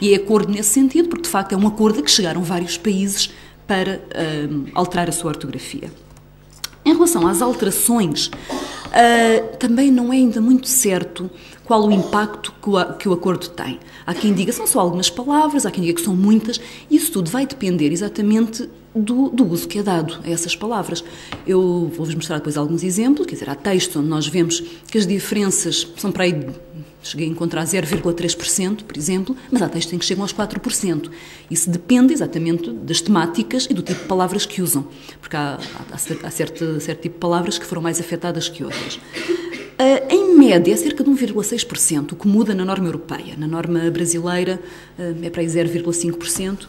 E é acordo nesse sentido, porque de facto é um acordo a que chegaram vários países para alterar a sua ortografia. Em relação às alterações, também não é ainda muito certo qual o impacto que o acordo tem. Há quem diga que são só algumas palavras, há quem diga que são muitas, isso tudo vai depender exatamente do uso que é dado a essas palavras. Eu vou-vos mostrar depois alguns exemplos, quer dizer, há textos onde nós vemos que as diferenças são para aí, cheguei a encontrar 0,3%, por exemplo, mas há textos em que chegam aos 4%. Isso depende exatamente das temáticas e do tipo de palavras que usam, porque há certo tipo de palavras que foram mais afetadas que outras. Em média, é cerca de 1,6%, o que muda na norma europeia. Na norma brasileira é para aí 0,5%,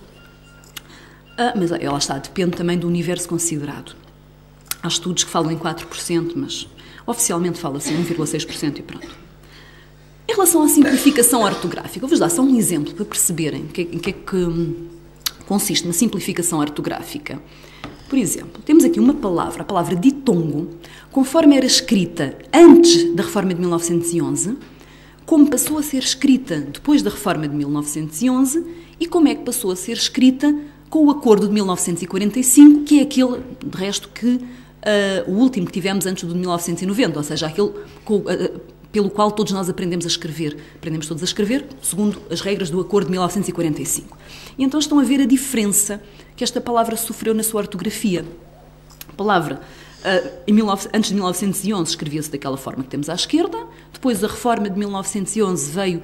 mas lá está, depende também do universo considerado. Há estudos que falam em 4%, mas oficialmente fala-se em 1,6% e pronto. Em relação à simplificação ortográfica, eu vos dar só um exemplo para perceberem em que é que consiste uma simplificação ortográfica. Por exemplo, temos aqui uma palavra, a palavra ditongo, conforme era escrita antes da reforma de 1911, como passou a ser escrita depois da reforma de 1911 e como é que passou a ser escrita com o acordo de 1945, que é aquele, de resto, que o último que tivemos antes do de 1990, ou seja, aquele pelo qual todos nós aprendemos a escrever. Aprendemos todos a escrever segundo as regras do acordo de 1945. E então estão a ver a diferença que esta palavra sofreu na sua ortografia. A palavra, antes de 1911, escrevia-se daquela forma que temos à esquerda, depois a reforma de 1911 veio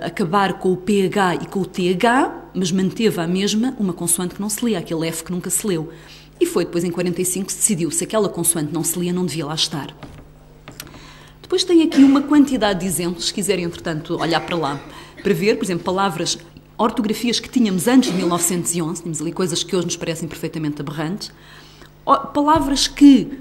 acabar com o PH e com o TH, mas manteve a mesma uma consoante que não se lia, aquele F que nunca se leu. E foi depois, em 45, que se decidiu, se aquela consoante não se lia, não devia lá estar. Depois tem aqui uma quantidade de exemplos, se quiserem, entretanto, olhar para lá, para ver, por exemplo, palavras, ortografias que tínhamos antes de 1911, tínhamos ali coisas que hoje nos parecem perfeitamente aberrantes, palavras que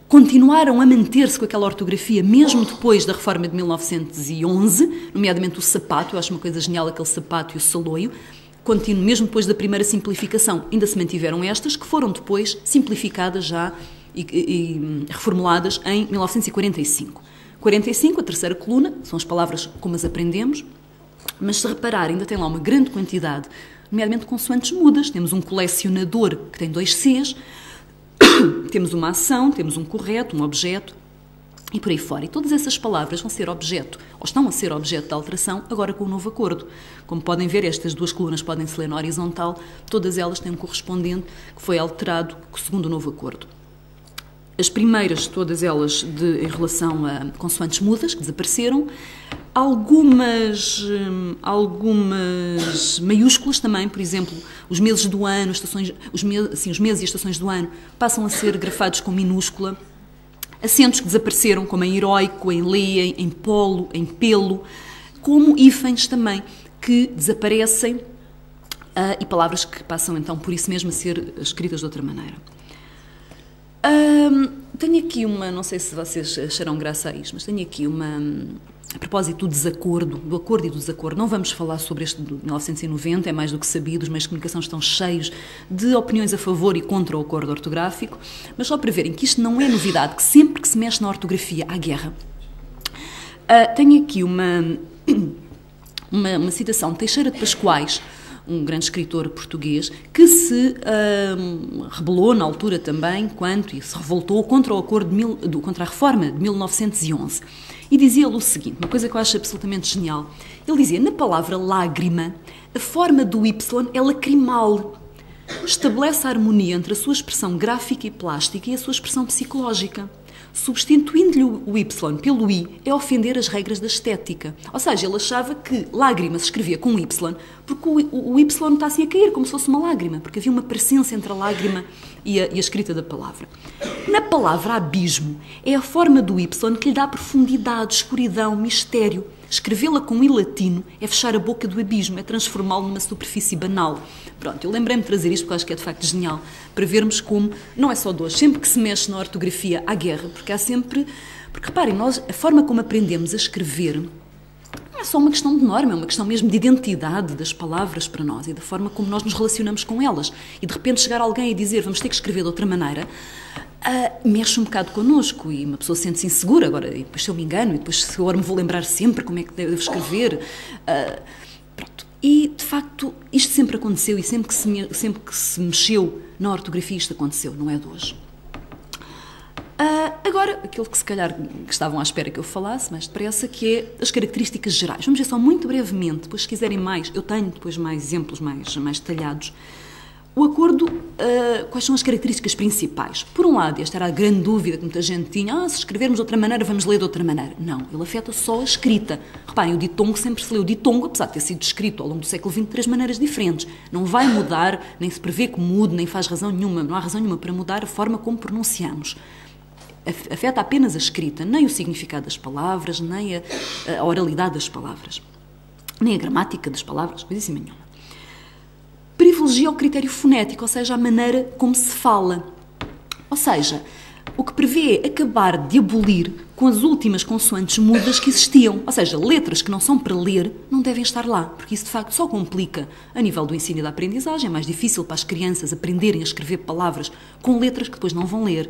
continuaram a manter-se com aquela ortografia mesmo depois da reforma de 1911, nomeadamente o sapato, eu acho uma coisa genial aquele sapato e o saloio, mesmo depois da primeira simplificação, ainda se mantiveram estas, que foram depois simplificadas já e reformuladas em 1945. 45, a terceira coluna, são as palavras como as aprendemos, mas se reparar, ainda tem lá uma grande quantidade, nomeadamente consoantes mudas. Temos um colecionador que tem 2 Cs, temos uma ação, temos um correto, um objeto e por aí fora. E todas essas palavras vão ser objeto, ou estão a ser objeto de alteração, agora com o novo acordo. Como podem ver, estas 2 colunas podem-se ler na horizontal, todas elas têm um correspondente que foi alterado segundo o novo acordo. As primeiras, todas elas em relação a consoantes mudas, que desapareceram. Algumas maiúsculas também, por exemplo, os meses do ano, os meses e estações do ano passam a ser grafados com minúscula. Acentos que desapareceram, como em heróico, em leia, em polo, em pelo, como hífens também, que desaparecem e palavras que passam então por isso mesmo a ser escritas de outra maneira. Tenho aqui não sei se vocês acharão graça a isto, mas tenho aqui a propósito do acordo e do desacordo. Não vamos falar sobre este de 1990, é mais do que sabido, os meios de comunicação estão cheios de opiniões a favor e contra o acordo ortográfico, mas só para verem que isto não é novidade, que sempre que se mexe na ortografia há guerra. Tenho aqui uma citação de Teixeira de Pascoais, um grande escritor português, que se rebelou na altura também, e se revoltou contra o acordo contra a reforma de 1911. E dizia-lhe o seguinte, uma coisa que eu acho absolutamente genial. Ele dizia, na palavra lágrima, a forma do Y é lacrimal. Estabelece a harmonia entre a sua expressão gráfica e plástica e a sua expressão psicológica. Substituindo-lhe o Y pelo I é ofender as regras da estética. Ou seja, ele achava que lágrima se escrevia com Y, porque o Y está assim a cair, como se fosse uma lágrima, porque havia uma parecência entre a lágrima e a escrita da palavra. Na palavra abismo, é a forma do Y que lhe dá profundidade, escuridão, mistério. Escrevê-la com I latino é fechar a boca do abismo, é transformá-lo numa superfície banal. Pronto, eu lembrei-me de trazer isto porque acho que é de facto genial, para vermos como, não é só de hoje, sempre que se mexe na ortografia há guerra, porque reparem, a forma como aprendemos a escrever não é só uma questão de norma, é uma questão mesmo de identidade das palavras para nós e da forma como nós nos relacionamos com elas. E de repente chegar alguém e dizer vamos ter que escrever de outra maneira, mexe um bocado connosco e uma pessoa sente-se insegura. Agora, e depois se eu me engano, e depois se eu agora me vou lembrar sempre como é que devo escrever. Pronto, E, de facto, isto sempre aconteceu e sempre que se mexeu na ortografia isto aconteceu, não é de hoje. Agora, aquilo que se calhar que estavam à espera que eu falasse mais depressa, que é as características gerais. Vamos ver só muito brevemente, depois se quiserem mais, eu tenho depois mais exemplos mais detalhados. O acordo, quais são as características principais? Por um lado, esta era a grande dúvida que muita gente tinha, se escrevermos de outra maneira, vamos ler de outra maneira. Não, ele afeta só a escrita. Reparem, o ditongo sempre se leu ditongo, apesar de ter sido escrito ao longo do século XX de 3 maneiras diferentes. Não vai mudar, nem se prevê que mude, nem faz razão nenhuma, não há razão nenhuma para mudar a forma como pronunciamos. Afeta apenas a escrita, nem o significado das palavras, nem a oralidade das palavras, nem a gramática das palavras, coisíssima nenhuma. Privilegia o critério fonético, ou seja, a maneira como se fala. Ou seja, o que prevê é acabar de abolir com as últimas consoantes mudas que existiam. Ou seja, letras que não são para ler não devem estar lá, porque isso de facto só complica a nível do ensino e da aprendizagem. É mais difícil para as crianças aprenderem a escrever palavras com letras que depois não vão ler.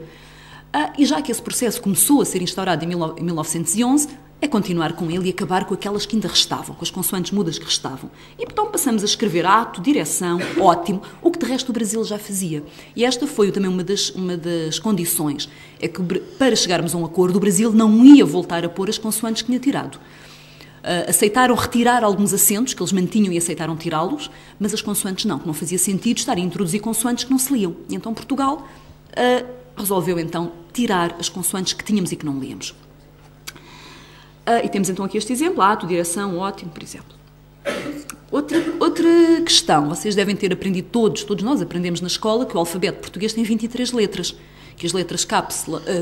E já que esse processo começou a ser instaurado em 1911, é continuar com ele e acabar com aquelas que ainda restavam, com as consoantes mudas que restavam. E então passamos a escrever ato, direção, ótimo, o que de resto o Brasil já fazia. E esta foi também uma das condições, é que para chegarmos a um acordo o Brasil não ia voltar a pôr as consoantes que tinha tirado. Aceitaram retirar alguns acentos que eles mantinham e aceitaram tirá-los, mas as consoantes não, que não fazia sentido estar a introduzir consoantes que não se liam. E então Portugal resolveu então tirar as consoantes que tínhamos e que não líamos. E temos então aqui este exemplo, ato, direção, ótimo, por exemplo. Outra questão, vocês devem ter aprendido todos nós aprendemos na escola que o alfabeto português tem 23 letras, que as letras K,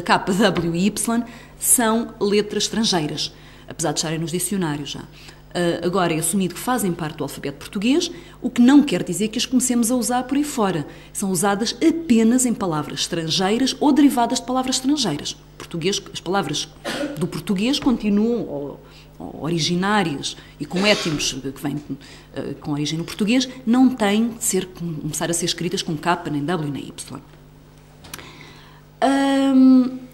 W e Y são letras estrangeiras, apesar de estarem nos dicionários já. Agora é assumido que fazem parte do alfabeto português, o que não quer dizer que as comecemos a usar por aí fora. São usadas apenas em palavras estrangeiras ou derivadas de palavras estrangeiras. As palavras do português continuam originárias e com étimos que vêm com origem no português, não têm de começar a ser escritas com K, nem W, nem Y.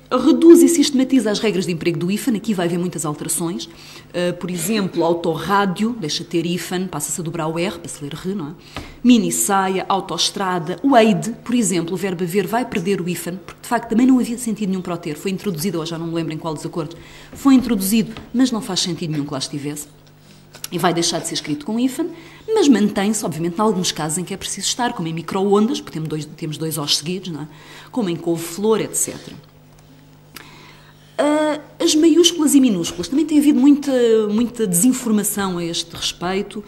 Reduz e sistematiza as regras de emprego do hífen, aqui vai haver muitas alterações. Por exemplo, autorrádio, deixa de ter hífen, passa-se a dobrar o R para se ler R, não é? Mini-saia, autoestrada, o eide, por exemplo, o verbo haver vai perder o hífen, porque de facto também não havia sentido nenhum para o ter, foi introduzido, ou já não me lembro em qual desacordo, foi introduzido, mas não faz sentido nenhum que lá estivesse. E vai deixar de ser escrito com hífen, mas mantém-se, obviamente, em alguns casos em que é preciso estar, como em micro-ondas, porque temos dois Os seguidos, não é? Como em couve-flor, etc. As maiúsculas e minúsculas. Também tem havido muita desinformação a este respeito.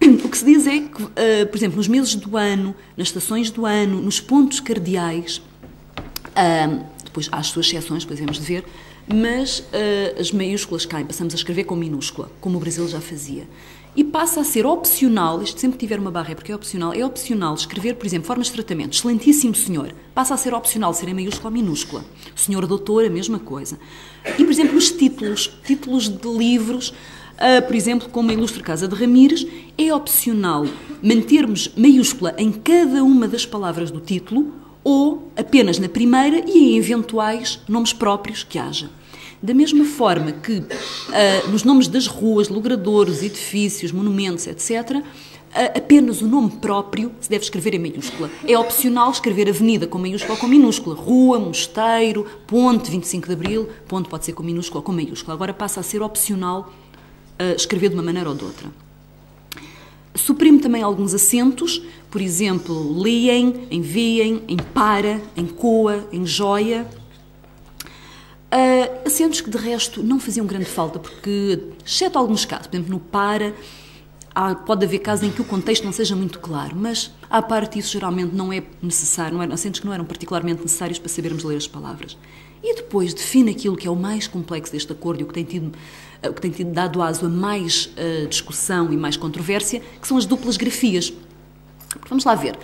O que se diz é que, por exemplo, nos meses do ano, nas estações do ano, nos pontos cardeais, depois há as suas exceções, depois vamos de ver, mas as maiúsculas caem, passamos a escrever com minúscula, como o Brasil já fazia. E passa a ser opcional, isto sempre que tiver uma barra é porque é opcional escrever, por exemplo, formas de tratamento, excelentíssimo senhor, passa a ser opcional ser em maiúscula ou minúscula. Senhor doutor, a mesma coisa. E, por exemplo, os títulos de livros, por exemplo, como a Ilustre Casa de Ramires, é opcional mantermos maiúscula em cada uma das palavras do título ou apenas na primeira e em eventuais nomes próprios que haja. Da mesma forma que nos nomes das ruas, logradouros, edifícios, monumentos, etc., apenas o nome próprio se deve escrever em maiúscula. É opcional escrever avenida com maiúscula ou com minúscula. Rua, mosteiro, ponte, 25 de Abril, ponte pode ser com minúscula ou com maiúscula. Agora passa a ser opcional escrever de uma maneira ou de outra. Suprime também alguns acentos, por exemplo, liem, enviem, em para, em coa, em joia. Acentos que de resto não faziam grande falta, porque, exceto alguns casos, por exemplo, no para, pode haver casos em que o contexto não seja muito claro, mas à parte disso geralmente não é necessário, não eram acentos que não eram particularmente necessários para sabermos ler as palavras. E depois define aquilo que é o mais complexo deste acordo e o que tem tido dado aso a mais discussão e mais controvérsia, que são as duplas grafias. Vamos lá ver.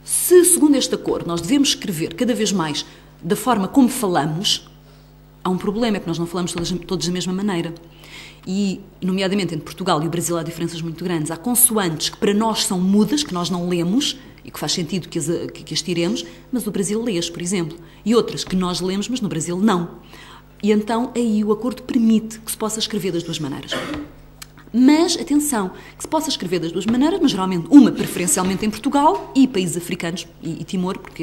Se, segundo este acordo, nós devemos escrever cada vez mais da forma como falamos, há um problema, é que nós não falamos todos da mesma maneira. E, nomeadamente, entre Portugal e o Brasil há diferenças muito grandes. Há consoantes que para nós são mudas, que nós não lemos, e que faz sentido que as tiremos, mas o Brasil lê-as, por exemplo. E outras que nós lemos, mas no Brasil não. E então, aí o acordo permite que se possa escrever das duas maneiras. Mas, atenção, que se possa escrever das duas maneiras, mas geralmente uma preferencialmente em Portugal e países africanos e Timor, porque